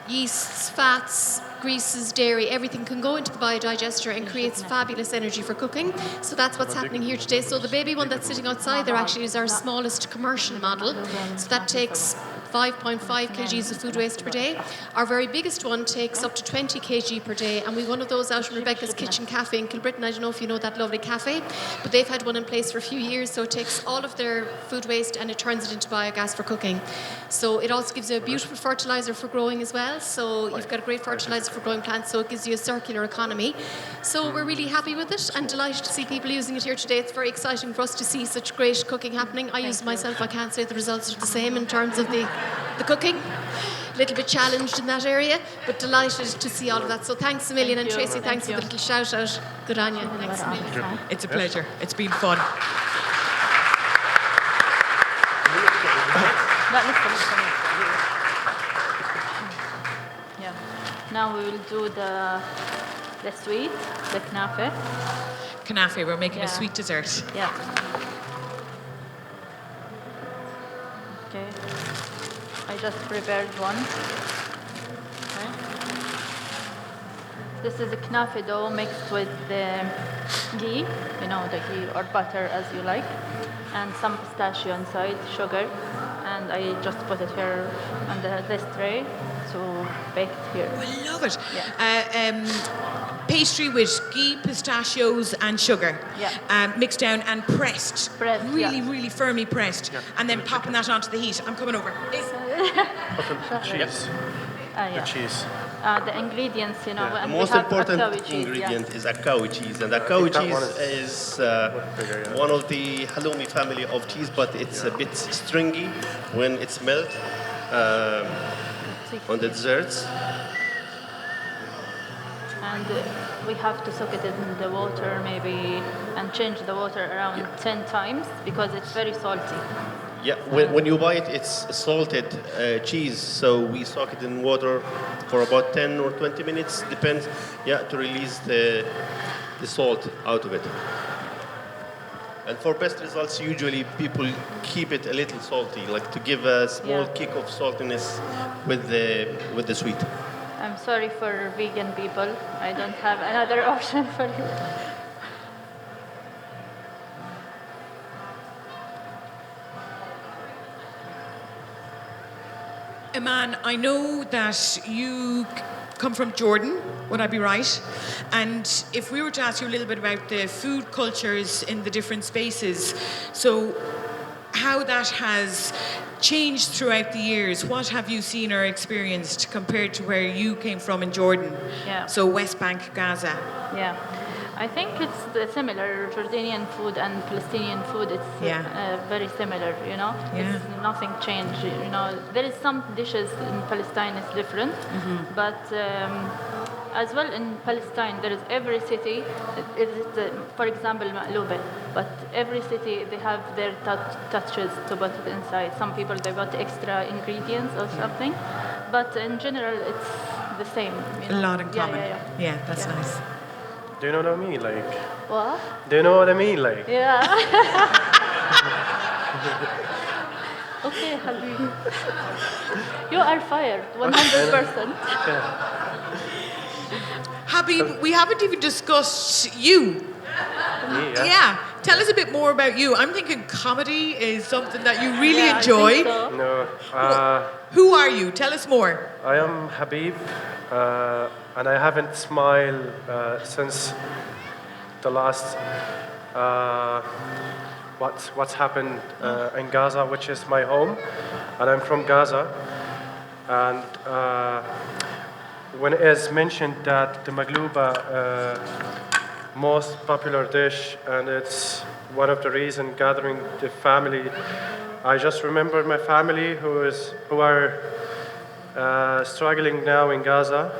yeasts, fats, greases, dairy, everything can go into the biodigester and creates fabulous energy for cooking. So that's what's happening here today. So the baby one that's sitting outside there actually is our smallest commercial model. So that takes 5.5 kgs of food waste per day. Our very biggest one takes up to 20 kg per day, and we've one of those out in Rebecca's Kitchen Cafe in Kilbrittain. I don't know if you know that lovely cafe, but they've had one in place for a few years, so it takes all of their food waste and it turns it into biogas for cooking. So it also gives you a beautiful fertiliser for growing as well, so you've got a great fertiliser for growing plants, so it gives you a circular economy. So we're really happy with it and delighted to see people using it here today. It's very exciting for us to see such great cooking happening. I use it myself, I can't say the results are the same in terms of the cooking. A little bit challenged in that area, but delighted to see all of that. So thanks a million, and Tracy, thanks for the little shout out. Good on you. Thanks a million. It's a pleasure. It's been fun. Yeah. Now we will do the sweet, the Knafeh. Knafeh, we're making a sweet dessert. Yeah. Okay. I just prepared one. Okay. This is a Knafeh dough mixed with the ghee, the ghee or butter as you like, and some pistachio inside, sugar, and I just put it here on this tray to bake it here. Oh, I love it. Yeah. Pastry with ghee, pistachios and sugar, mixed down and pressed, really firmly pressed, and then popping that onto the heat. I'm coming over. Cheese. The cheese. The ingredients, The most important ingredient is a cow cheese, and the cow cheese is one of the halloumi family of cheese, but it's a bit stringy when it's melt on the desserts. And we have to soak it in the water maybe and change the water around 10 times because it's very salty. Yeah, when you buy it, it's salted cheese. So we soak it in water for about 10 or 20 minutes, depends. Yeah, to release the salt out of it. And for best results, usually people keep it a little salty, like to give a small kick of saltiness with the sweet. I'm sorry for vegan people. I don't have another option for you. Iman, I know that you come from Jordan, would I be right? And if we were to ask you a little bit about the food cultures in the different spaces, so how that has changed throughout the years, what have you seen or experienced compared to where you came from in Jordan? Yeah. So West Bank, Gaza. Yeah. I think it's similar. Jordanian food and Palestinian food, it's very similar, you know. Yeah. It's nothing changed, you know. There is some dishes in Palestine is different, but as well in Palestine, there is every city, for example, Maqluba, but every city, they have their touches to put it inside. Some people, they put extra ingredients or something, but in general, it's the same. You know? A lot in common. Yeah, That's nice. Do you know what I mean? Like, What? do you know what I mean? Like, Yeah. Okay, Habib. You are fired, 100%. Habib, we haven't even discussed you. Yeah. Tell us a bit more about you. I'm thinking comedy is something that you really enjoy. I think so. no. Who are you? Tell us more. I am Habib, and I haven't smiled since the last what's happened in Gaza, which is my home, and I'm from Gaza. And when it is mentioned that the Maqluba most popular dish, and it's one of the reasons gathering the family, I just remember my family who are struggling now in Gaza,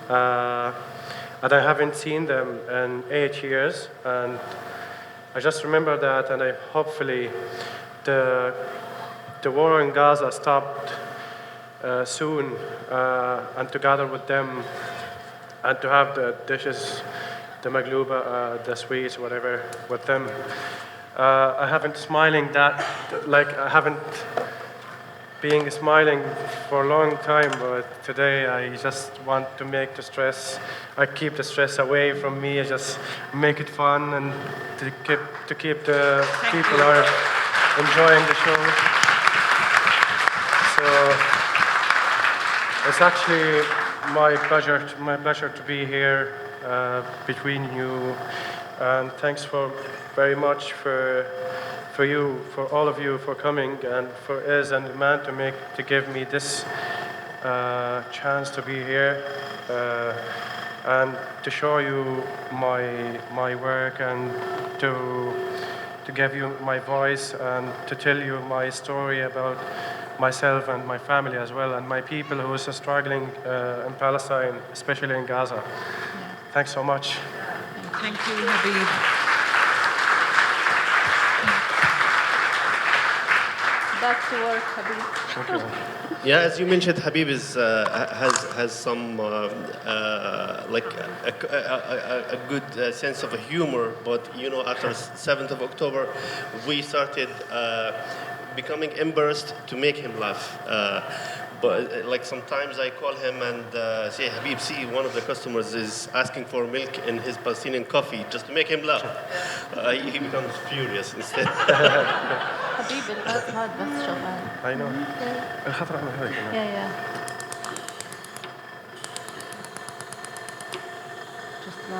and I haven't seen them in 8 years, and I just remember that, and I hopefully the war in Gaza stopped soon, and to gather with them and to have the dishes, the Maqluba, the sweets, whatever, with them. I haven't smiling that, like I haven't been smiling for a long time, but today I just want to make the stress, I keep the stress away from me, I just make it fun and to keep the people are enjoying the show. So it's actually my pleasure to be here between you, and thanks very much for all of you for coming, and for Izz and Iman to give me this chance to be here and to show you my work, and to give you my voice, and to tell you my story about myself and my family as well, and my people who are struggling in Palestine, especially in Gaza. Thanks so much. Thank you, Habib. Back to work, Habib. Yeah, as you mentioned, Habib has some like a good sense of humor. But you know, after 7th of October, we started becoming embarrassed to make him laugh. But like sometimes I call him and say, Habib, see, one of the customers is asking for milk in his Palestinian coffee, just to make him laugh. He becomes furious instead. حبيبي الغاز هاد بس شغال. I know. الخضرة من هذا كمان. Yeah. Just no.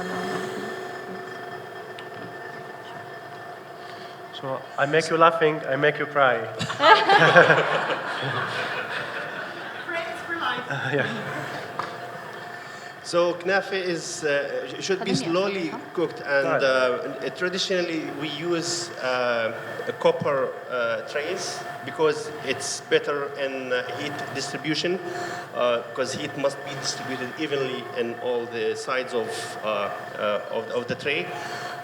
So I make you laughing, I make you cry. Friends for life. Yeah. So Knafeh should be slowly cooked, and traditionally we use copper trays because it's better in heat distribution, because heat must be distributed evenly in all the sides of the tray.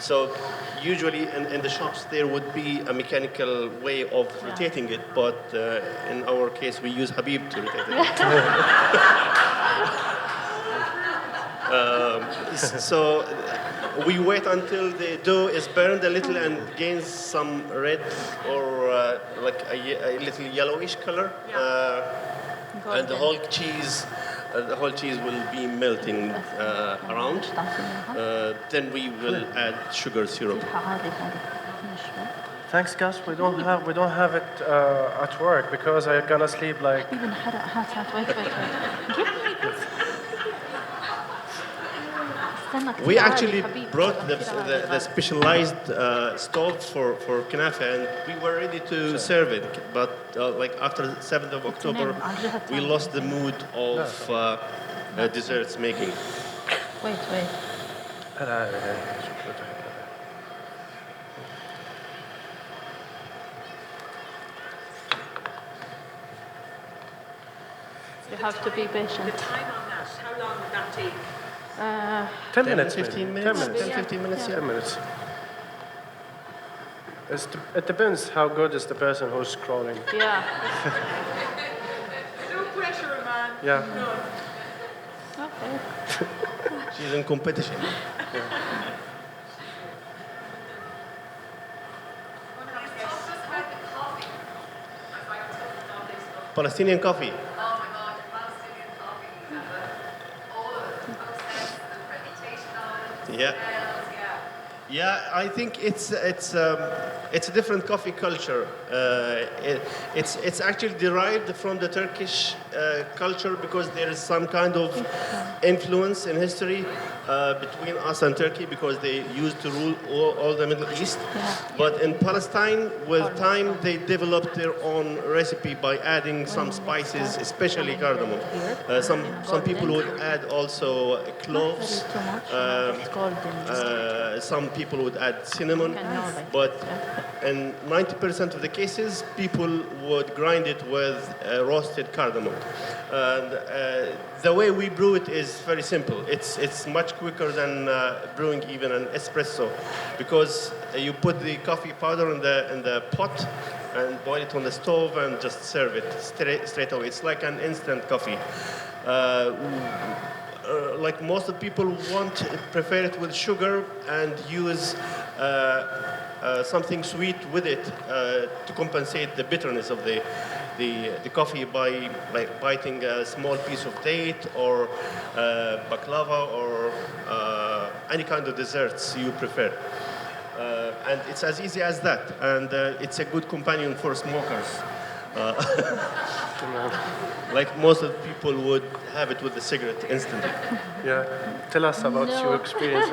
So usually in the shops there would be a mechanical way of rotating it, but in our case we use Habib to rotate it. So we wait until the dough is burned a little and gains some red or like a little yellowish color, and the whole cheese will be melting around. Then we will add sugar syrup. Thanks, Gus. We don't have it at work because I'm gonna sleep like. We actually brought the specialized stove for Knafeh, and we were ready to serve it. But like after 7th of October, we lost the mood of desserts making. Wait. You have to be patient. The time on that, how long would that take? 10 minutes. 15 maybe. minutes. 10 minutes. 10-15 minutes, yeah. 10 minutes. It depends how good is the person who's scrolling. Yeah. No pressure, man. Yeah. No. Okay. She's in competition. Palestinian coffee. Oh my God, Palestinian coffee. All of the process, the fermentation of it, Yeah. smells, yeah. Yeah, I think it's a different coffee culture. It's actually derived from the Turkish culture because there is some kind of influence in history between us and Turkey because they used to rule all the Middle East. But in Palestine, with time, they developed their own recipe by adding some spices, especially cardamom. Some people would add also cloves. Some people would add cinnamon, but in 90% of the cases, people would grind it with roasted cardamom. And the way we brew it is very simple. It's much quicker than brewing even an espresso, because you put the coffee powder in the pot and boil it on the stove and just serve it straight away. It's like an instant coffee. Like most of the people prefer it with sugar and use something sweet with it to compensate the bitterness of the coffee by like biting a small piece of date or baklava or any kind of desserts you prefer. And it's as easy as that, and it's a good companion for smokers. Like most of the people would have it with the cigarette instantly. Yeah. Tell us about your experience.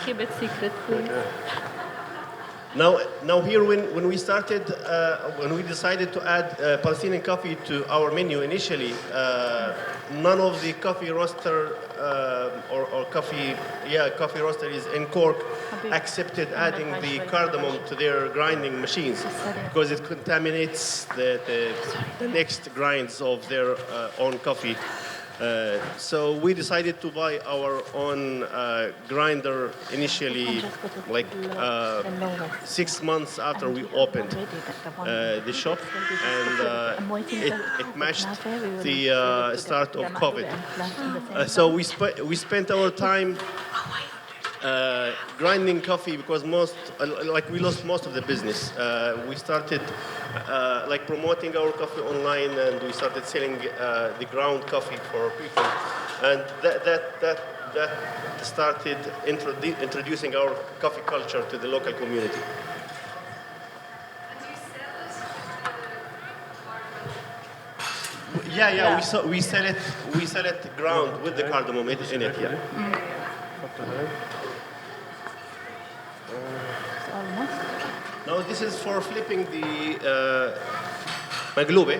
Keep it secret, please. Now here when we started, when we decided to add Palestinian coffee to our menu initially, none of the coffee roaster or coffee roasteries in Cork accepted adding the cardamom to their grinding machines because it contaminates the next grinds of their own coffee. So we decided to buy our own grinder initially, like 6 months after we opened the shop, and it matched the start of COVID. So we spent our time grinding coffee because we lost most of the business. We started like promoting our coffee online, and we started selling the ground coffee for people, and that started introducing our coffee culture to the local community. And do you sell it to the Yeah. We sell it ground with the cardamom in it. Yeah. Now this is for flipping the Maqluba.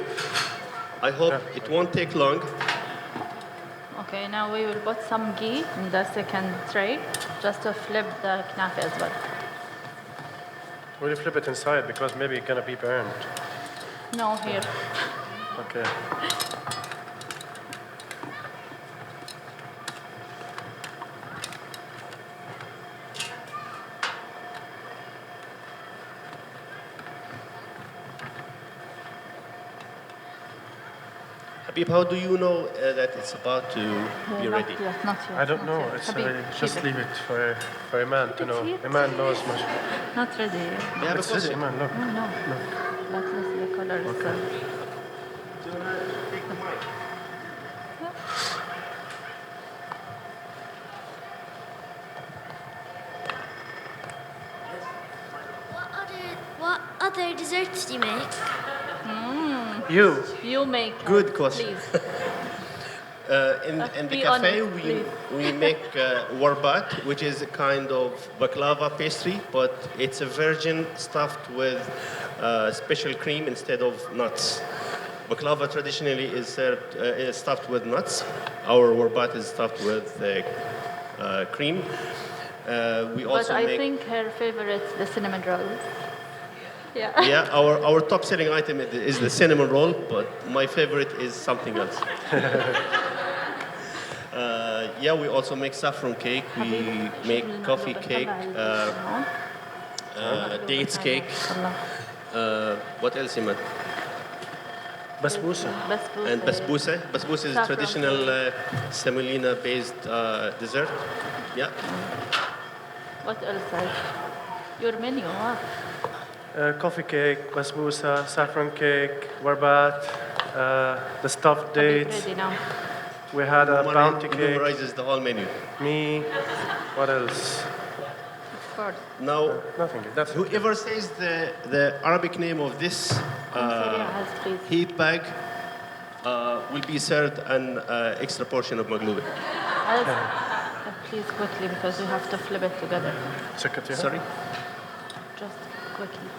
I hope it won't take long. Okay, now we will put some ghee in the second tray just to flip the Knafeh as well. Will you flip it inside because maybe it's gonna be burned? No, here. Okay. Habib, how do you know that it's about to be ready? Not yet, not yet. I don't not know. yet. It's Habib, just leave it for a man to know. A man knows much. Not ready. They have a It's ready, question. man. Look. No. But let's the colors. Okay. Do you want to take the mic? What other desserts do you make? You make. Good question. Please. In the be cafe, honest, please. we make warbat, which is a kind of baklava pastry, but it's a virgin stuffed with special cream instead of nuts. Baklava traditionally is served is stuffed with nuts. Our warbat is stuffed with cream. We also But I make. think her favorite is the cinnamon rolls. Yeah. Yeah, our top selling item is the cinnamon roll, but my favorite is something else. Yeah, we also make saffron cake. We make coffee cake, dates cake. What else, Imad? Basbousa. And basbousa. Basbousa is a Saffron traditional semolina-based dessert. Yeah. What else? Your menu, huh? Coffee cake, basbousa, saffron cake, warbat, the stuffed dates. Ready now. We had a bounty cake. Memorizes the whole menu. Me. What else? Of course. Now, Nothing. That's it. whoever says the Arabic name of this Yes, please. heat bag will be served an extra portion of Maqluba. Please quickly because we have to flip it together. Secretary. Sorry? Just quickly.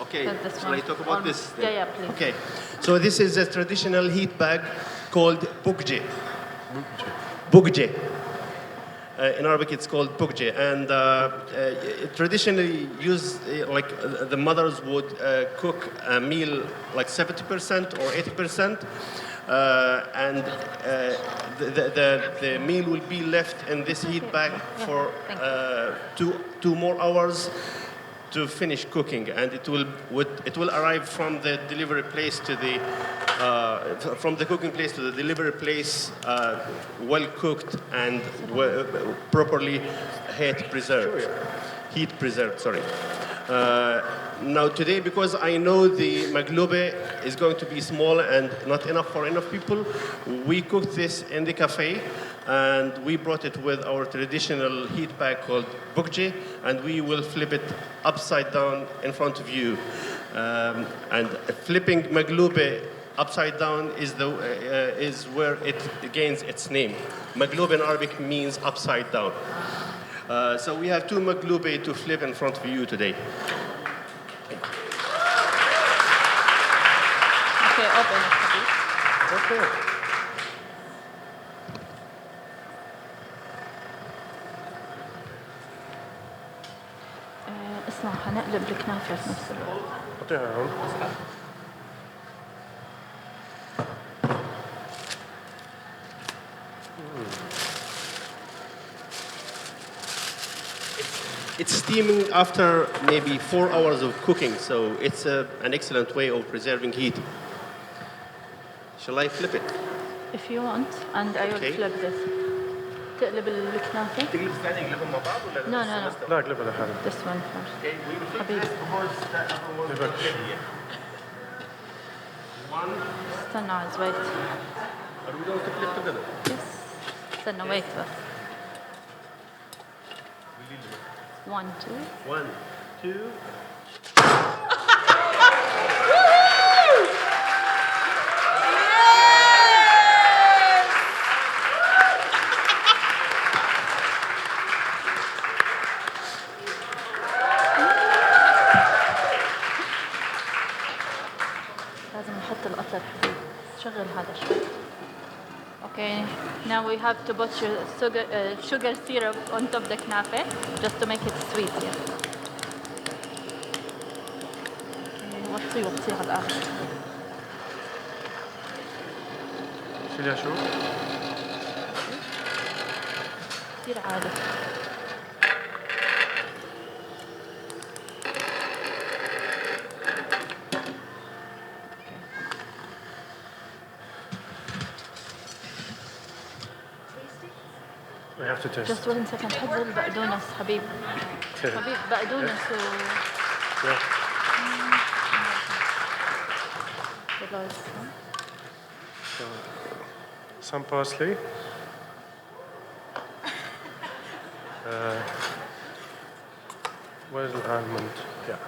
Okay, But this shall one. I talk about this? then? Yeah, please. Okay, so this is a traditional heat bag called bukje. Bukje. In Arabic, it's called bukje, and traditionally used the mothers would cook a meal like 70% or 80%, and the meal will be left in this heat bag for two more hours to finish cooking, and it will arrive from the delivery place to the from the cooking place to the delivery place well cooked and properly heat preserved. Sorry. Now today, because I know the Maqluba is going to be small and not enough for enough people, we cooked this in the cafe. And we brought it with our traditional heat bag called bukje, and we will flip it upside down in front of you. And flipping Maqluba upside down is where it gains its name. Maqluba in Arabic means upside down. So we have two Maqluba to flip in front of you today. Okay, open it, please. Okay. اسمع هنقلب الكنافة في نفس الوقت. حطيها هون. It's steaming after maybe 4 hours of cooking, so it's an excellent way of preserving heat. Shall I flip it? If you want, and I will Okay. flip this. تقلب الكنافة. تقلب ثاني نقلبهم مع بعض ولا No, no, no. لا اقلبها لحالها. This one first. Okay, we will flip Habib. this towards the other one. Reverse. One. استنى عايز wait. Are we going to flip together? Yes. استنى wait بس. 1, 2. 1, 2. لازم نحط القطر حبيبي. شغل هذا شوي. Okay, now we have to put sugar syrup on top the knafeh just to make it sweet. Yeah. وطيه وطيه على الآخر. شيلها شو؟ كثير عالي. We have to taste. Just 1 second. حط البقدونس حبيب. حبيب بقدونس و Yeah. خلاص. Some parsley. Where's the almond? Yeah.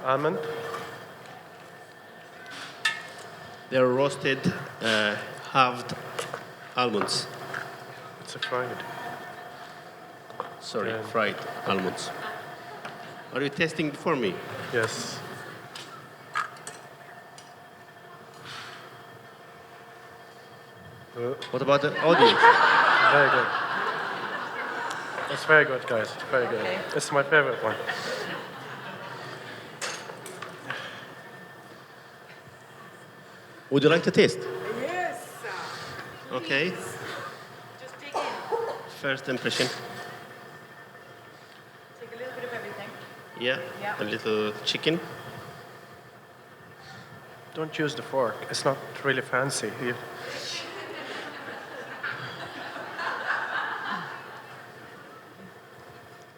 Almond. They're roasted, halved almonds. It's a fried. Sorry, Yeah. fried almonds. Are you tasting before me? Yes. What about the audience? Very good. It's very good, guys. Very good. It's my favorite one. Would you like to taste? Yes. Okay. Just dig in. First impression. Take a little bit of everything. Yeah. Yeah. A little chicken. Don't use the fork. It's not really fancy.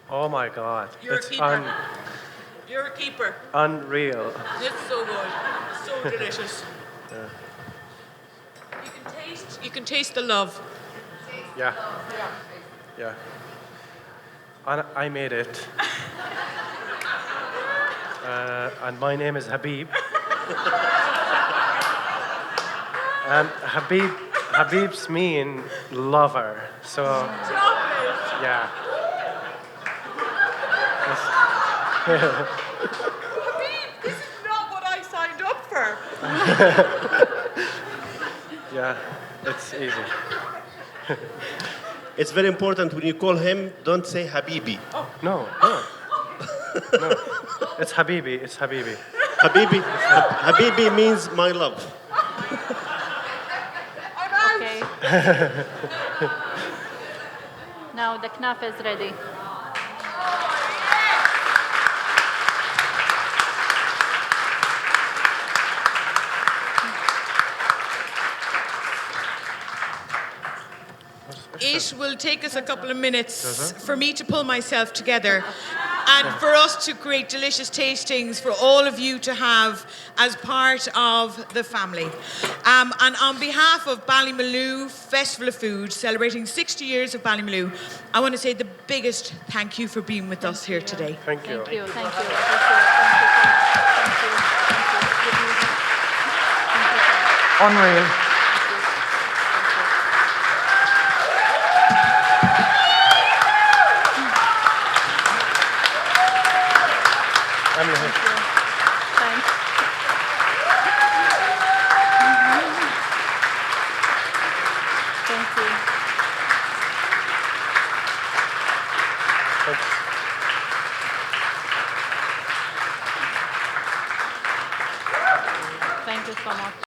Oh my God. You're a It's keeper. You're a keeper. unreal. It's so good. So delicious. You can taste the love. Yeah. Yeah. And I made it. And my name is Habib. And Habib's mean lover. So, yeah. This is not what I signed up for. Yeah, it's easy. It's very important when you call him, don't say Habibi. No, no. No. It's Habibi. It's Habibi. Habibi, Habibi means my love. Okay. Now the knafeh is ready. It will take us a couple of minutes for me to pull myself together and for us to create delicious tastings for all of you to have as part of the family. And on behalf of Ballymaloe Festival of Food, celebrating 60 years of Ballymaloe, I want to say the biggest thank you for being with us here today. Thank you. Thank you. Thank you. Unreal. I'm here.